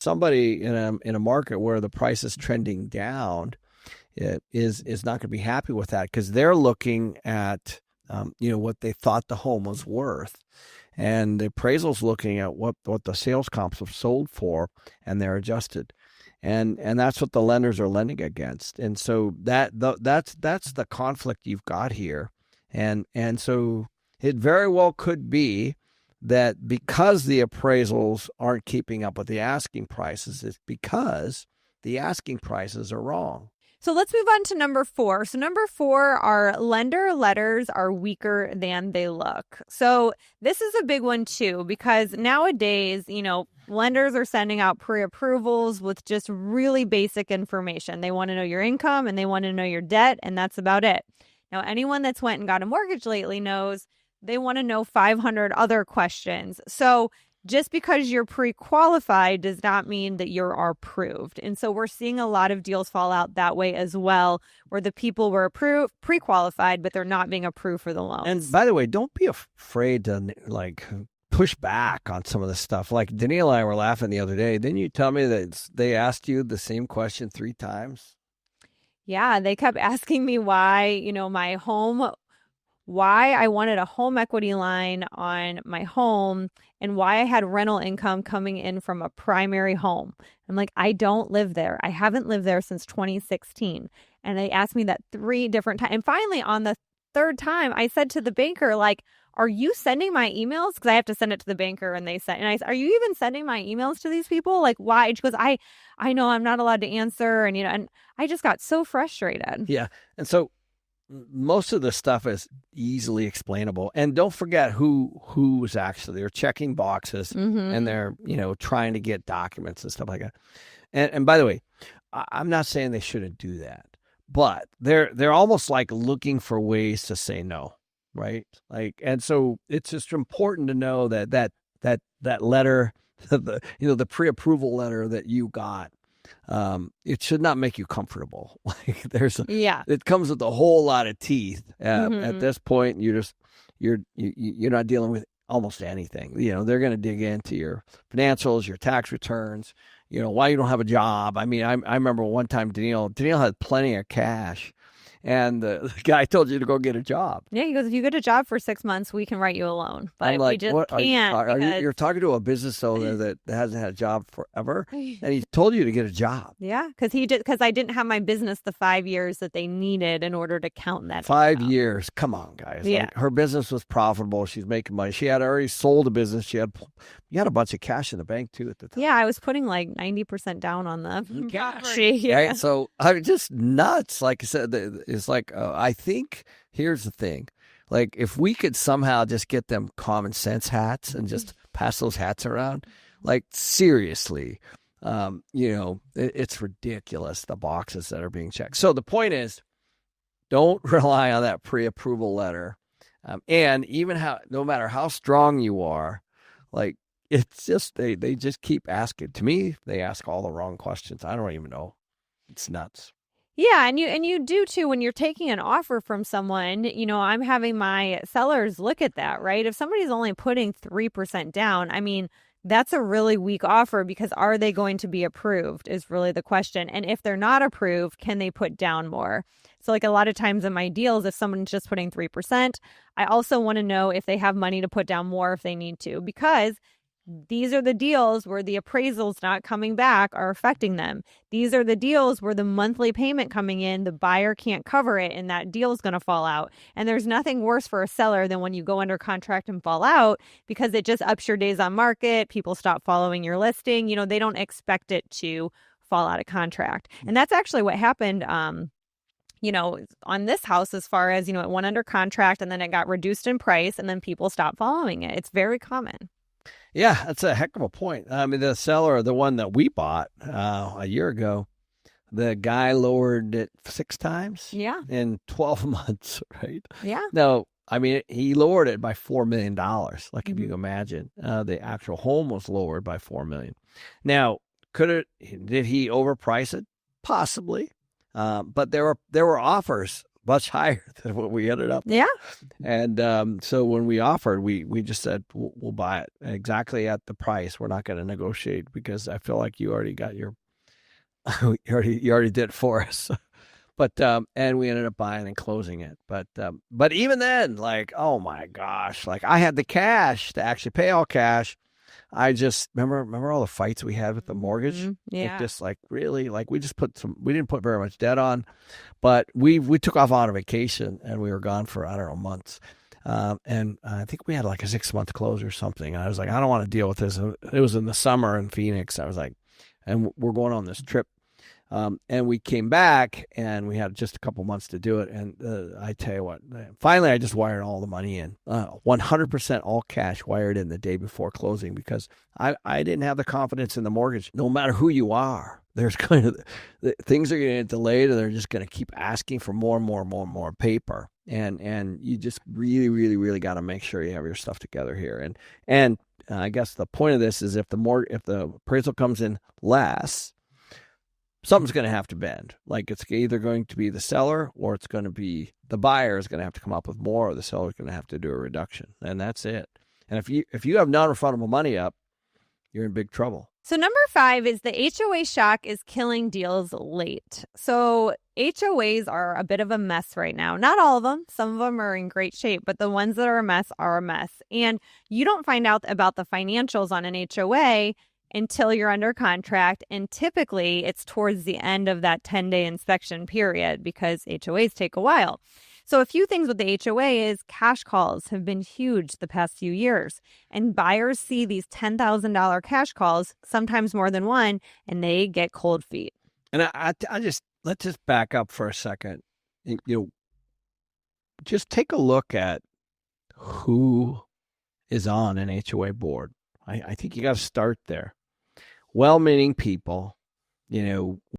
somebody in a market where the price is trending down is not going to be happy with that, because they're looking at what they thought the home was worth, and the appraisal's looking at what the sales comps have sold for, and they're adjusted, and that's what the lenders are lending against, and so that's the conflict you've got here, and so it very well could be that because the appraisals aren't keeping up with the asking prices, it's because the asking prices are wrong. So let's move on to number 4. So number 4, our lender letters are weaker than they look. So this is a big one too, because nowadays, lenders are sending out pre-approvals with just really basic information. They want to know your income and they want to know your debt, and that's about it. Now, anyone that's went and got a mortgage lately knows they want to know 500 other questions. So just because you're pre-qualified does not mean that you're approved. And so we're seeing a lot of deals fall out that way as well, where the people were approved, pre-qualified, but they're not being approved for the loans. And by the way, don't be afraid to push back on some of this stuff. Like Danielle and I were laughing the other day. Didn't you tell me that they asked you the same question 3 times? Yeah, they kept asking me why, why I wanted a home equity line on my home and why I had rental income coming in from a primary home. I'm like, I don't live there. I haven't lived there since 2016. And they asked me that 3 different times. And finally, on the 3rd time, I said to the banker, are you sending my emails? Because I have to send it to the banker, and they said, are you even sending my emails to these people? Why? And she goes, I know I'm not allowed to answer. And I just got so frustrated. Yeah. And so most of the stuff is easily explainable. And don't forget who's actually, they're checking boxes, and they're, trying to get documents and stuff like that. And by the way, I'm not saying they shouldn't do that, but they're almost like looking for ways to say no, right? And so it's just important to know that letter, the pre-approval letter that you got, it should not make you comfortable. It comes with a whole lot of teeth. At this point, you're not dealing with almost anything. They're going to dig into your financials, your tax returns, why you don't have a job. I mean, I remember one time Danielle had plenty of cash, and the guy told you to go get a job. Yeah, he goes, if you get a job for 6 months, we can write you a loan. But we just can't. You're talking to a business owner that hasn't had a job forever, and he told you to get a job. Yeah, because I didn't have my business the 5 years that they needed in order to count that. 5 years. Come on, guys. Yeah. Her business was profitable. She's making money. She had already sold a business. You had a bunch of cash in the bank too at the time. Yeah, I was putting 90% down on the property. Yeah. Right? So I'm just nuts. Like I said, it's I think here's the thing. If we could somehow just get them common sense hats and just pass those hats around, seriously, it's ridiculous, the boxes that are being checked. So the point is, don't rely on that pre-approval letter. And even no matter how strong you are, it's just, they just keep asking. To me, they ask all the wrong questions. I don't even know. It's nuts. Yeah, and you do too when you're taking an offer from someone. I'm having my sellers look at that, right? If somebody's only putting 3% down, I mean, that's a really weak offer, because are they going to be approved is really the question. And if they're not approved, can they put down more? So a lot of times in my deals, if someone's just putting 3%, I also want to know if they have money to put down more if they need to, because these are the deals where the appraisals not coming back are affecting them. These are the deals where the monthly payment coming in, the buyer can't cover it, and that deal is going to fall out. And there's nothing worse for a seller than when you go under contract and fall out, because it just ups your days on market. People stop following your listing. They don't expect it to fall out of contract. And that's actually what happened on this house, as far as, it went under contract and then it got reduced in price and then people stopped following it. It's very common. Yeah, that's a heck of a point. I mean, the seller, the one that we bought a year ago, the guy lowered it 6 times in 12 months, right? Yeah. No, I mean, he lowered it by $4 million. If you can imagine, the actual home was lowered by $4 million. Now, did he overprice it? Possibly. But there were offers much higher than what we ended up. Yeah. And so when we offered, we just said, we'll buy it exactly at the price. We're not going to negotiate because I feel like you already got your, you already did it for us. But and we ended up buying and closing it. But even then, like, oh my gosh, like I had the cash to actually pay all cash. I just remember all the fights we had with the mortgage. Yeah. Like just like really, like we didn't put very much debt on, but we took off on a vacation and we were gone for, I don't know, months. And I think we had like a 6-month close or something. I was like, I don't want to deal with this. It was in the summer in Phoenix. I was like, and we're going on this trip. And we came back and we had just a couple months to do it. And I tell you what, finally I just wired all the money in, 100% all cash wired in the day before closing because I didn't have the confidence in the mortgage. No matter who you are, there's kind of things are going to get delayed and they're just going to keep asking for more and more and more and more paper. And you just really, really, really got to make sure you have your stuff together here. And I guess the point of this is if the appraisal comes in less, something's going to have to bend. Like it's either going to be the seller or it's going to be the buyer is going to have to come up with more or the seller is going to have to do a reduction. And that's it. And if you have non-refundable money up, you're in big trouble. So number 5 is the HOA shock is killing deals late. So HOAs are a bit of a mess right now. Not all of them. Some of them are in great shape, but the ones that are a mess are a mess. And you don't find out about the financials on an HOA until you're under contract. And typically it's towards the end of that 10-day inspection period because HOAs take a while. So a few things with the HOA is cash calls have been huge the past few years. And buyers see these $10,000 cash calls, sometimes more than one, and they get cold feet. And let's just back up for a second. Just take a look at who is on an HOA board. I think you got to start there. Well-meaning people,